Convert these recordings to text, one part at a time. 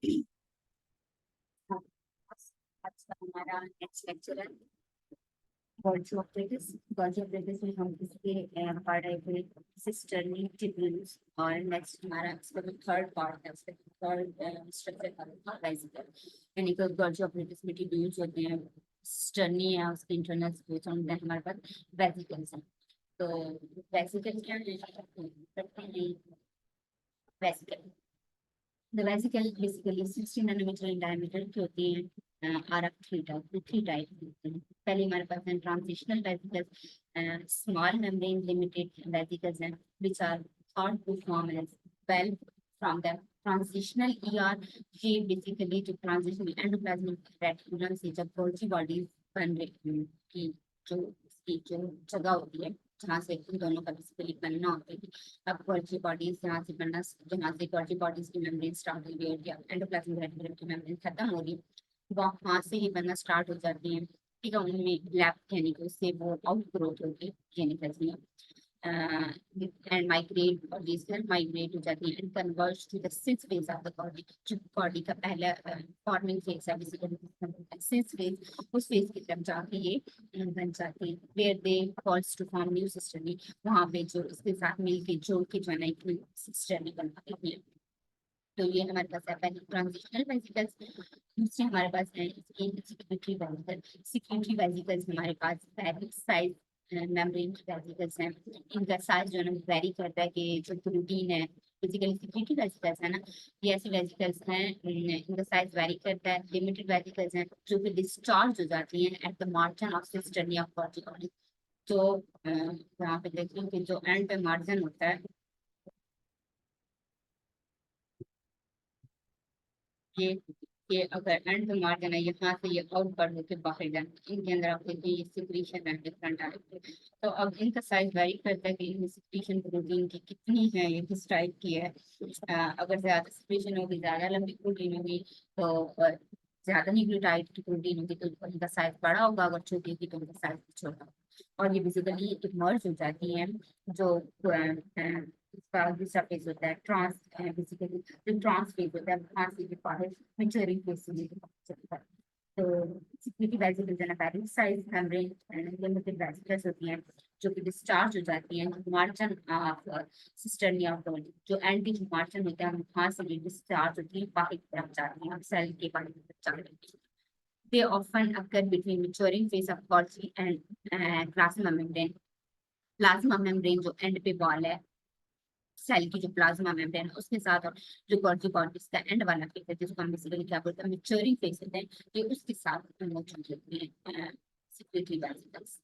आज का हमारा नेक्स्ट लेक्चर है God's of British. God's of British में हम इसके पढ़ रहे थे सिस्टर्नी ट्रिब्यून्स, और नेक्स्ट हमारा इसका जो थर्ड पार्ट है उसका थर्ड स्ट्रक्चर था वेसिकल। यानी कि गॉड्स ऑफ ब्रिटिश में ट्रिब्यून्स होते हैं, सिस्टर्नी है उसके इंटरनल स्पेस, और then हमारे पास वेसिकल्स हैं। तो वेसिकल क्या है? Vesicle The vesicle basically 16 nanometer in diameter की होती हैं, आर एफ थ्री टाइप होते हैं। पहले हमारे पास है transitional vesicles, small membrane limited vesicles हैं which are thought to form as well from the transitional ER। ये बेसिकली जो ट्रांजिशनल एंडोप्लाज्मिक रेटिकुलम से जब गोल्जी बॉडीज बन रही की जो उसकी जो जगह होती है जहाँ से इन दोनों का बेसिकली बनना होता है। अब गोल्जी बॉडीज जहाँ से बनना, जहाँ से गोल्जी बॉडीज की मेम्ब्रेन स्टार्ट हो गई या एंडोप्लाज्मिक रेटिकुलम की मेम्ब्रेन खत्म हो रही है, वहाँ से ही बनना स्टार्ट हो जाती है। ठीक है, उनमें ब्लैक यानी कि उससे वो आउट ग्रोथ होगी यानी कि and migrate, और ये सेल माइग्रेट हो जाती है and converge to the sixth phase of the body। जो बॉडी का पहला फॉर्मिंग फेज है बेसिकली सिक्स फेज, उस फेज की तरफ जाके ये बन जाती है where they falls to form new cisternae। वहाँ पे जो इसके साथ मिलके जोड़ के जो है ना एक cisternae बनाती है। तो ये हमारे पास है पहले ट्रांजिशनल वेसिकल्स। दूसरे हमारे पास है सिक्यूटरी वेसिकल। सिक्यूटरी वेसिकल्स हमारे पास वेरिक साइज मेम्ब्रेन वेसिकल्स हैं। इनका साइज जो है ना वेरी करता है कि जो प्रोटीन है बेसिकली सिक्यूटरी वेसिकल्स है ना, ये ऐसी वेसिकल्स हैं इनका साइज वेरी करता है। लिमिटेड वेसिकल्स हैं जो कि डिस्चार्ज हो जाती हैं at the margin of cisternae of body. तो यहाँ पे देखिए कि जो एंड पे मार्जिन होता है ये ये अगर एंड पे मार्जिन है यहाँ से ये आउट कर होकर बाहर जाए, इनके अंदर आप देखिए ये सिक्रीशन है डिफरेंट टाइप के। तो अब इनका साइज वेरी करता है कि इनमें सिक्रीशन प्रोटीन की कितनी है, ये किस टाइप की है। अगर ज्यादा सिक्रीशन होगी, ज्यादा लंबी प्रोटीन होगी तो ज्यादा न्यूक्लियोटाइड की प्रोटीन होगी तो इनका साइज बड़ा होगा, अगर छोटी होगी तो इनका साइज छोटा होगा। और ये बेसिकली इमर्ज हो जाती है जो इसका दूसरा फेज होता है ट्रांस, बेसिकली जो ट्रांस फेज होता है वहां से भी बाहर मैच्योरिंग फेज से भी चलता है। तो सिक्योरिटी वेसिकल्स है ना parent size membrane limited vesicles होती हैं जो कि डिस्चार्ज हो जाती हैं margin of cisternae of body. जो एंटी जो मार्जिन होता है वहां से भी डिस्चार्ज होती है बाहर की तरफ जाती है सेल के बाहर की तरफ जाती है। They often occur between maturing phase of Golgi and plasma membrane। Plasma membrane जो एंड पे बॉल है सेल की जो प्लाज्मा मेम्ब्रेन है उसके साथ, और जो गोल्जी बॉडीज का एंड वाला फेस है जिसको हम बेसिकली क्या बोलते हैं मैच्योरिंग फेस होते हैं, ये उसके साथ मौजूद होती है सिक्योरिटी वेसिकल्स।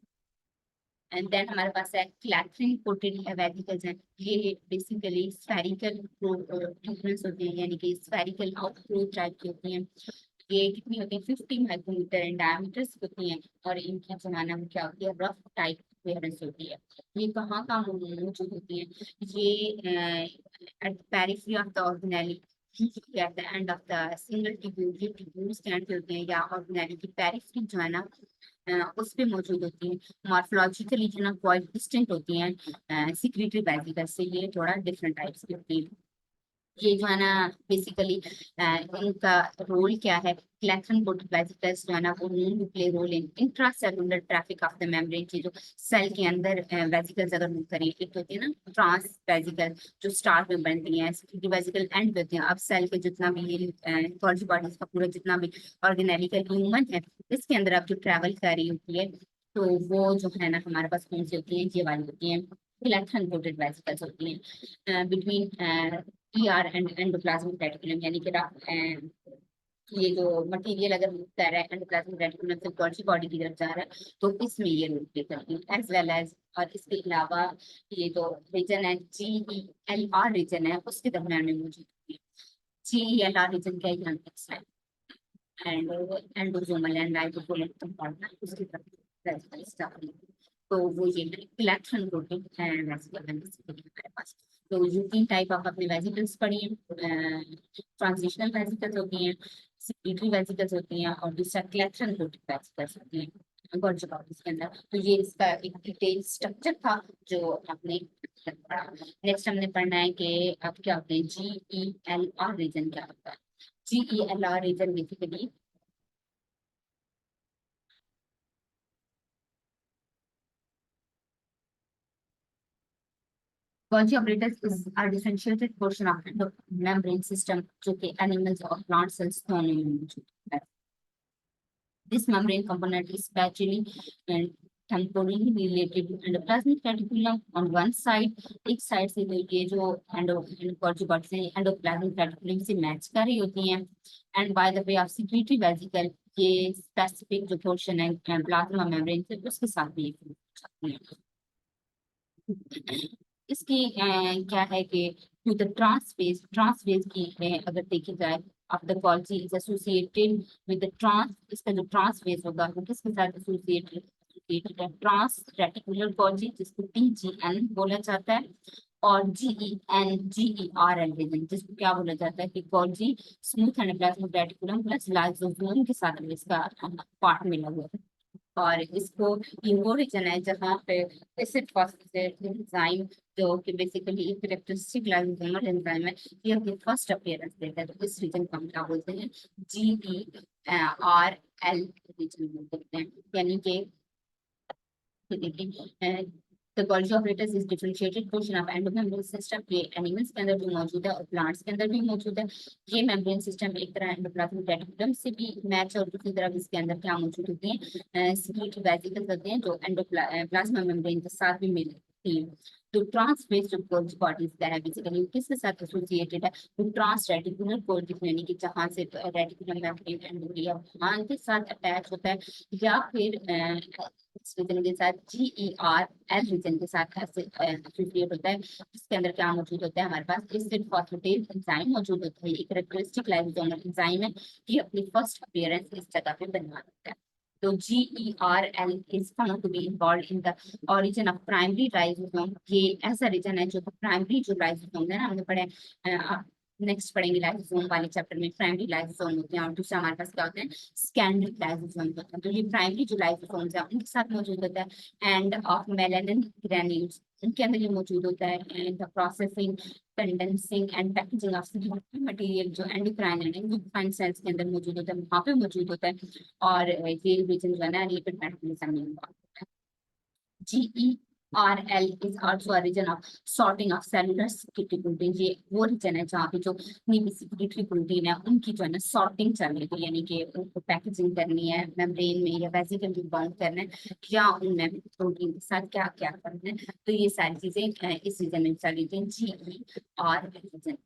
एंड देन हमारे पास है क्लैथरिन कोटेड वेसिकल्स हैं। ये बेसिकली स्फेरिकल ट्यूबुलेंस होते हैं यानी कि स्फेरिकल आउटफ्लो टाइप की होती हैं। ये कितनी होती है 50 माइक्रोमीटर इन डायमीटर होती हैं, और इनकी जो है ना वो क्या होती है रफ टाइप अपीयरेंस होती है। ये कहाँ मौजूद होती है? ये at periphery of the organelle, at the end of the single tubule. ये ट्यूब्यूल्स के एंड पे होते हैं या ऑर्गेनेली की पेरिफेरी जो है ना उस पे मौजूद होती है। मॉर्फोलॉजिकली जो ना क्वाइट डिस्टिंक्ट होती हैं सिक्रीटरी वेसिकल से, ये थोड़ा डिफरेंट टाइप्स की होती है। ये जो है ना बेसिकली इनका रोल क्या है? क्लैथन वेसिकल्स जो है ना वो main play role in intracellular traffic of the membrane की। जो सेल के अंदर वेसिकल्स अगर मूव करें, एक तो होती है ना ट्रांस वेसिकल जो स्टार्ट में बनती हैं, वेसिकल एंड पे होती हैं। अब सेल के जितना भी ये गोल्जी बॉडीज का पूरा जितना भी ऑर्गेनेली का ह्यूमन है इसके अंदर अब जो ट्रैवल कर रही होती है तो वो जो है ना हमारे पास कौन सी होती है? ये वाली होती है क्लैथन वेसिकल्स होती हैं between ER and endoplasmic reticulum. यानी कि ये जो मटेरियल अगर मूव कर रहा है एंडोप्लाज्मिक रेटिकुलम से गोल्जी बॉडी की तरफ जा रहा है तो इसमें ये रोल प्ले करती है एज वेल एज। और इसके अलावा ये जो रीजन है GELR रीजन है उसके दरम्यान में मौजूद होती है। GELR रीजन क्या है? Next and endosomal and ribosomal compartment उसकी तरफ। तो वो ये इलेक्ट्रॉन प्रोटीन एंड वेसिकल हमारे पास। तो ये तीन टाइप ऑफ अपने वेसिकल्स पढ़ी हैं। ट्रांजिशनल वेसिकल्स होती हैं, सिक्रीटरी वेसिकल्स होती हैं, और दूसरा इलेक्ट्रॉन प्रोटीन वेसिकल्स होती हैं गोल्जी बॉडीज के अंदर। तो ये इसका एक डिटेल स्ट्रक्चर था जो आपने पढ़ा। नेक्स्ट हमने पढ़ना है कि अब क्या होते हैं GELR रीजन क्या होता है। GELR region basically Golgi apparatus is a differentiated portion of the membrane system जो कि animals और plant cells दोनों में मौजूद है. This membrane component is spatially and temporally related to endoplasmic reticulum on one side. एक side से ये जो Golgi bodies हैं endoplasmic reticulum से match कर रही होती हैं. And by the way of secretory vesicle ये specific जो portion है plasma membrane से उसके साथ भी इसकी क्या है कि टू द ट्रांसफेज की अगर देखी जाए of the Golgi is associated with the इसका जो ट्रांसफेज होगा वो किसके साथ एसोसिएटेड है ट्रांस रेटिकुलर Golgi जिसको TGN बोला जाता है और GERL रीजन जिसको क्या बोला जाता है कि Golgi smooth endoplasmic reticulum plus lysosome के साथ इसका पार्ट मिला हुआ है और इसको ये वो रीजन है जहाँ पे एसिड फॉस्फेट एंजाइम जो कि बेसिकली एक कैरेक्टरिस्टिक लाइसोसोमल एंजाइम है ये अपनी फर्स्ट अपीयरेंस देता है तो इस रीजन को हम क्या बोलते हैं GERL रीजन बोलते हैं यानी कि देखिए The Golgi apparatus is differentiated portion of endomembrane system ये एनिमल्स के अंदर भी मौजूद है और प्लांट्स के अंदर भी मौजूद है ये मेम्ब्रेन सिस्टम एक तरह एंडोप्लाज्मिक रेटिकुलम से भी मैच और दूसरी तरफ इसके अंदर क्या मौजूद होती है सिक्रीटरी वेसिकल्स होते हैं जो एंडोप्लाज्मा मेम्ब्रेन के साथ भी मिलती हैं तो ट्रांसफेज जो Golgi bodies का है बेसिकली किसके साथ एसोसिएटेड है तो ट्रांस रेटिकुलर Golgi यानी कि जहां से रेटिकुलम मेम्ब्रेन एंडोलिया वहां के साथ अटैच होता है या फिर रीजन के साथ GERL रीजन के साथ एसोसिएट होता है जिसके अंदर क्या मौजूद होता है हमारे पास एसिड फॉस्फेटेज एंजाइम मौजूद होता है एक कैरेक्टरिस्टिक लाइसोसोमल एंजाइम है ये अपनी फर्स्ट अपीयरेंस इस जगह पे बनवा देता है तो GERL is found to be involved in the origin of primary rhizosome ये ऐसा रीजन है जो प्राइमरी जो राइजोसोम है ना हमने पढ़े नेक्स्ट पढ़ेंगे लाइसोसोम वाले चैप्टर में प्राइमरी लाइसोसोम होते हैं और दूसरा हमारे पास क्या होते हैं सेकेंडरी लाइसोसोम होते हैं तो ये प्राइमरी जो लाइसोसोम्स है उनके साथ मौजूद होता है एंड ऑफ मेलानिन ग्रैन्यूल्स उनके अंदर ये मौजूद होता है and the processing condensing and packaging of material जो एंडोक्राइन एंडोक्राइन सेल्स के अंदर मौजूद होता है वहां पे मौजूद होता है और ये रीजन जो है ना लिपिड मेटाबॉलिज्म में involved होता है GERL is also a region of sorting of cellular secretory protein ये वो रीजन है जहाँ पे जो secretory protein है उनकी जो है ना सॉर्टिंग चल रही है यानी कि उनको पैकेजिंग करनी है मेम्ब्रेन में या वेसिकल में बाउंड करना है या उनमें प्रोटीन के साथ क्या क्या करना है तो ये सारी चीजें इस रीजन में चल रही थी GERL रीजन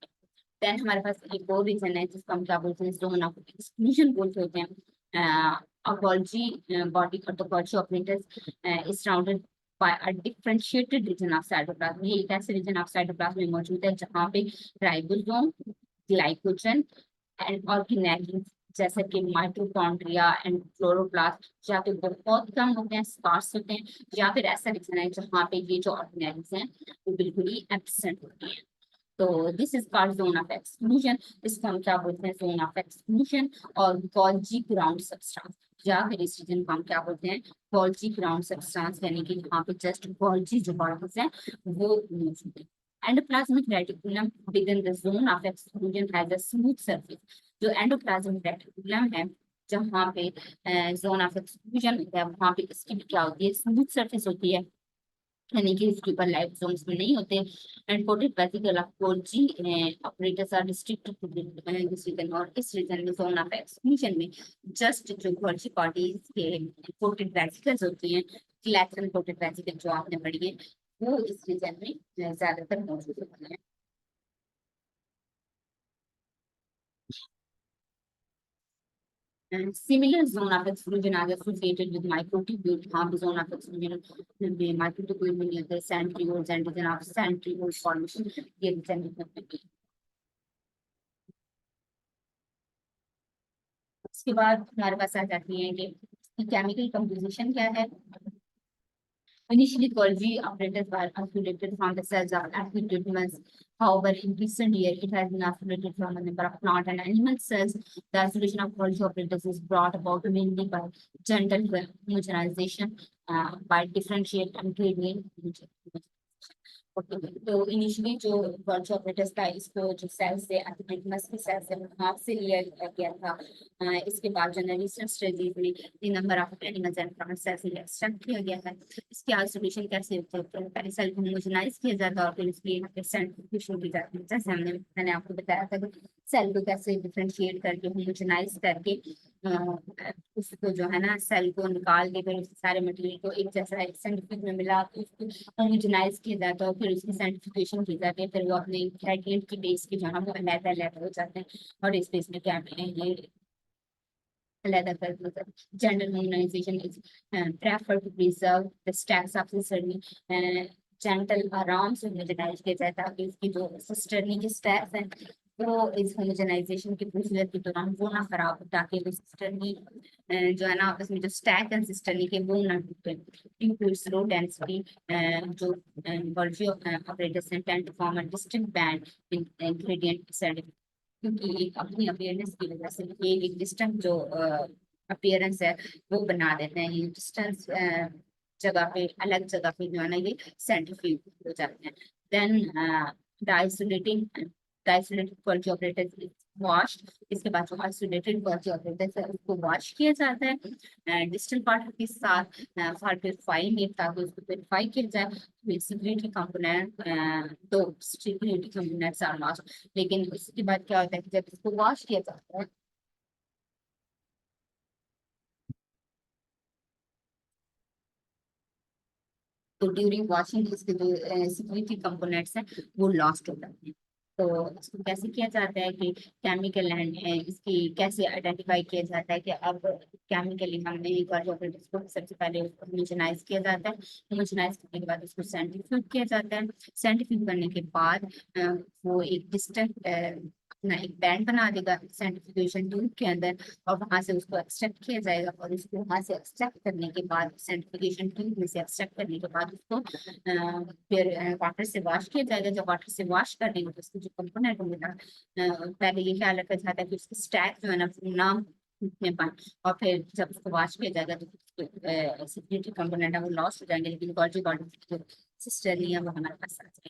देन हमारे पास एक और रीजन है जिसको हम क्या बोलते हैं जोन ऑफ एक्सक्लूजन बोलते होते हैं Golgi body or the Golgi apparatus is surrounded by a differentiated region of cytoplasm ये एक ऐसे रीजन ऑफ साइटोप्लाज्म में मौजूद है जहाँ पे राइबोसोम ग्लाइकोजन एंड ऑर्गेनेल जैसे कि माइटोकॉन्ड्रिया एंड क्लोरोप्लास्ट या तो बहुत कम होते हैं स्पार्स होते हैं या फिर ऐसा रीजन है जहाँ पे ये जो ऑर्गेनेल्स हैं वो बिल्कुल ही एब्सेंट होती हैं तो this is called zone of exclusion इसको हम क्या बोलते हैं जोन ऑफ एक्सक्लूजन और Golgi ग्राउंड सब्सटेंस या फिर इस रीजन को हम क्या बोलते हैं Golgi ग्राउंड सब्सटेंस यानी कि यहाँ पे जस्ट Golgi जो बॉडीज हैं वो मौजूद है endoplasmic reticulum with in the zone of exclusion has a smooth surface जो एंडोप्लाज्मिक रेटिकुलम है जहाँ पे जोन ऑफ एक्सक्लूजन होता है वहाँ पे इसकी भी क्या होती है स्मूथ सरफेस होती है यानी कि इसके ऊपर लाइसोसोम्स में नहीं होते and coated vesicle of Golgi operators are restricted to this region और इस रीजन में जोन ऑफ एक्सक्लूजन में जस्ट जो Golgi बॉडीज के कोटेड वेसिकल्स होती हैं फ्लैक्सन कोटेड वेसिकल जो आपने पढ़ी है वो इस रीजन में ज्यादातर मौजूद होती हैं And similar zone of exclusion are associated with microtubule. The zone of exclusion will be microtubule meaning the centrioles and region of centrioles formation. ये region उसके बाद हमारे पास आ जाती है कि केमिकल कंपोजिशन क्या है Initially, Golgi apparatus were isolated from the cells of epitheliums. However, in recent years, it has been isolated from a number of plant and animal cells. The isolation of Golgi apparatus is brought about mainly by gentle homogenization by differentiate and gradient. Okay, तो initially जो virtual operators था, इसको जो cell से epidemic के cell से हाथ से लिया गया था। इसके बाद जो रिसर्च स्टडीज में the number of animals and plant cell से एक्सट्रैक्ट किया गया है। इसके आइसोलेशन कैसे होते हैं, पहले सेल को होमोजेनाइज किया जाता है और फिर उसकी सेंट्रीफ्यूगेशन की जाती है। जैसे मैंने आपको बताया था कि सेल को कैसे डिफरेंशिएट करके होमोजेनाइज करके उसको जो है ना सेल को निकाल के फिर उसके सारे मटेरियल को एक जैसा एक सेंट्रीफ्यूज में मिला के उसको होमोजेनाइज किया जाता है और फिर उसकी सेंट्रीफ्यूगेशन की जाती है। फिर वो अपने ग्रेडियंट की बेस के जो है वो अलग-अलग हो जाते हैं और इस बेस में क्या ये अलग-अलग gender harmonization is preferred to preserve the stacks of sisterly gentle आराम से होमोजेनाइज किया जाए ताकि इसकी जो सिस्टरनी के स्टैक्स हैं वो इस होमोजेनाइजेशन की प्रोसीजर के दौरान वो ना खराब हो, ताकि वो सिस्टरनी जो है ना उसमें जो स्टैक है सिस्टरनी के वो ना टूटे। Due to its low density जो वर्जी operators tend to form a distinct band in ingredient, क्योंकि एक अपनी अपियरेंस की वजह से ये एक डिस्टेंस जो अपियरेंस है वो बना देते हैं। ये डिस्टेंस जगह पे अलग जगह पे जो है ना ये सेंट्रीफ्यूज हो जाते हैं। Then isolating isolated quality operator wash, इसके बाद जो आइसोलेटेड क्वालिटी ऑपरेटर है उसको वॉश किया जाता है डिस्टेंट पार्ट के साथ फॉर प्योरीफाइंग इट, ताकि उसको प्योरीफाई किया जाए। सिक्योरिटी कंपोनेंट दो सिक्योरिटी कंपोनेंट्स आर लॉस्ट, लेकिन इसके बाद क्या होता है कि जब इसको वॉश किया जाता है तो ड्यूरिंग वॉशिंग इसके जो सिक्योरिटी कंपोनेंट्स हैं वो लॉस्ट हो जाते हैं। तो इसको कैसे किया जाता है कि केमिकल एंड इसकी कैसे आइडेंटिफाई किया जाता है कि अब केमिकली हमने एक बार जो इसको सबसे पहले उसको होमोजेनाइज किया जाता है। होमोजेनाइज करने के बाद उसको सेंट्रीफ्यूज किया जाता है। सेंट्रीफ्यूज करने के बाद वो एक डिस्टेंट अपना एक बैंड बना देगा सेंट्रीफ्यूगेशन ट्यूब के अंदर और वहां से उसको एक्सट्रैक्ट किया जाएगा। और उसको वहां से एक्सट्रैक्ट करने के बाद सेंट्रीफ्यूगेशन ट्यूब में से एक्सट्रैक्ट करने के बाद उसको फिर वाटर से वॉश किया जाएगा। जब वाटर से वॉश कर देंगे तो उसके जो कंपोनेंट होंगे ना पहले ये ख्याल रखा जाता है कि उसकी स्टैक जो है ना ना टूटने पाए, और फिर जब उसको वॉश किया जाएगा तो सिक्योरिटी कंपोनेंट है वो लॉस हो जाएंगे, लेकिन गॉल्जी बॉडी जो सिस्टर नहीं है वो हमारे पास आ जाएगी।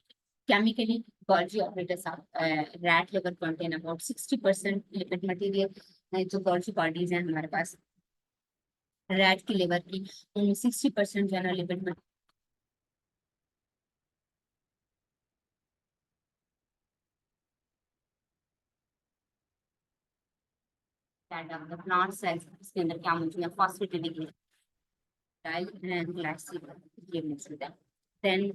Chemically, Golgi operators are rat liver contain about 60% lipid material। जो Golgi bodies हैं हमारे पास रैट की लिवर की उनमें 60% जो है ना लिपिड प्लांट सेल्स, इसके अंदर क्या मौजूद है फॉस्फेटिडिक ग्लाइसिन ये मौजूद है। Then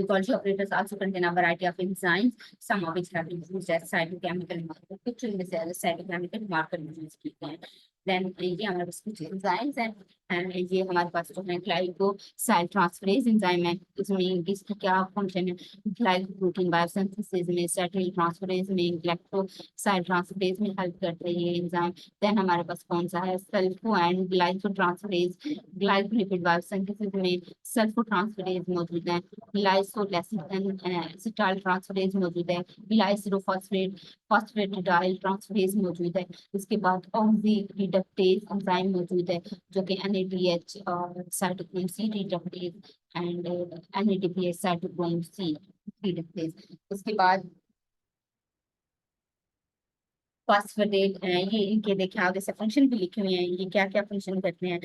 Golgi operators also contain a variety of enzymes, some of which have been used as cytochemical marker। कुछ इनमें से cytochemical marker यूज किए गए हैं। देन ये हमारे पास कुछ एंजाइम्स हैं एंड ये हमारे पास जो है ग्लाइकोसाइल ट्रांसफरेज एंजाइम है। इसमें इसका क्या फंक्शन है, ग्लाइकोप्रोटीन बायोसिंथेसिस में, सेटिल ट्रांसफरेज में, ग्लाइकोसाइल ट्रांसफरेज में हेल्प करते हैं ये एंजाइम। देन हमारे पास कौन सा है sulpho and glyco transferase, glycolipid biosynthesis में सल्फो ट्रांसफरेज मौजूद है। ग्लाइसोलेसिटल ट्रांसफरेज मौजूद है। ग्लाइसरोफॉस्फेट फॉस्फेटिडाइल ट्रांसफरेज मौजूद है। उसके बाद ऑक्सी रिडक्टेज एंजाइम मौजूद है जो कि NADH और cytochrome C reductase and NADPH cytochrome C reductase. उसके बाद फॉस्फेटेट ये इनके देखिए आगे से फंक्शन भी लिखे हुए हैं, ये क्या क्या फंक्शन करते हैं।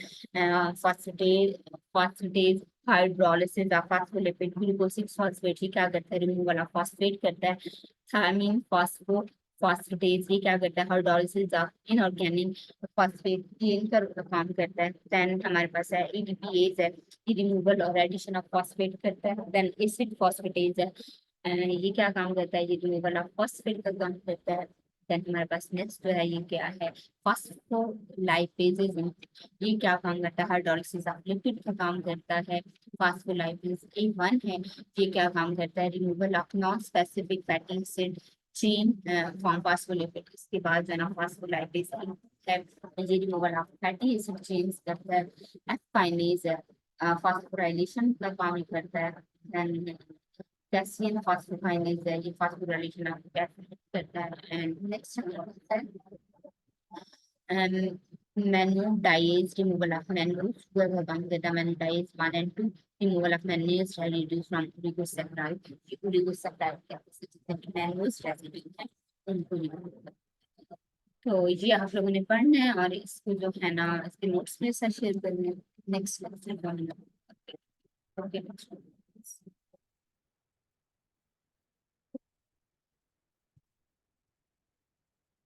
Phosphatase hydrolysis of phospholipid glucose 6 phosphate ये क्या करता है, रिमूवल ऑफ फॉस्फेट करता है। थायमीन फॉस्फेटेज ये क्या करता है, हाइड्रोलिसिस ऑफ इनऑर्गेनिक फॉस्फेट ये इनका काम करता है। देन हमारे पास है ADPase है, ये रिमूवल और एडिशन ऑफ फॉस्फेट करता है। देन एसिड फॉस्फेटेज है, ये क्या काम करता है, ये रिमूवल ऑफ फॉस्फेट का काम करता है। देन हमारे पास नेक्स्ट जो है ये क्या है फॉस्फोलाइपेजेज, ये क्या काम करता है, हाइड्रोलिसिस ऑफ लिपिड का काम करता है। फॉस्फोलाइपेज A1 है, ये क्या काम करता है, removal of non specific fatty acid chain from phospholipid. इसके बाद जो है ना फॉस्फोलाइपेज है, ये removal of fatty acid chains करता है। एफ काइनेज है, फॉस्फोराइलेशन का काम करता है। देन कैल्शियम फॉस्फोकाइनेज है, ये फॉस्फोराइलेशन आपको कैसे करता है। And next manganese, removal of manganese, whoever one with the manganese 1 and 2, removal of manganese residue from oligosaccharide, oligosaccharide capacity manganese residue है उनको remove करना। तो ये आप लोगों ने पढ़ना है और इसको जो है ना इसके नोट्स में शेयर करने नेक्स्ट लेक्चर ओके।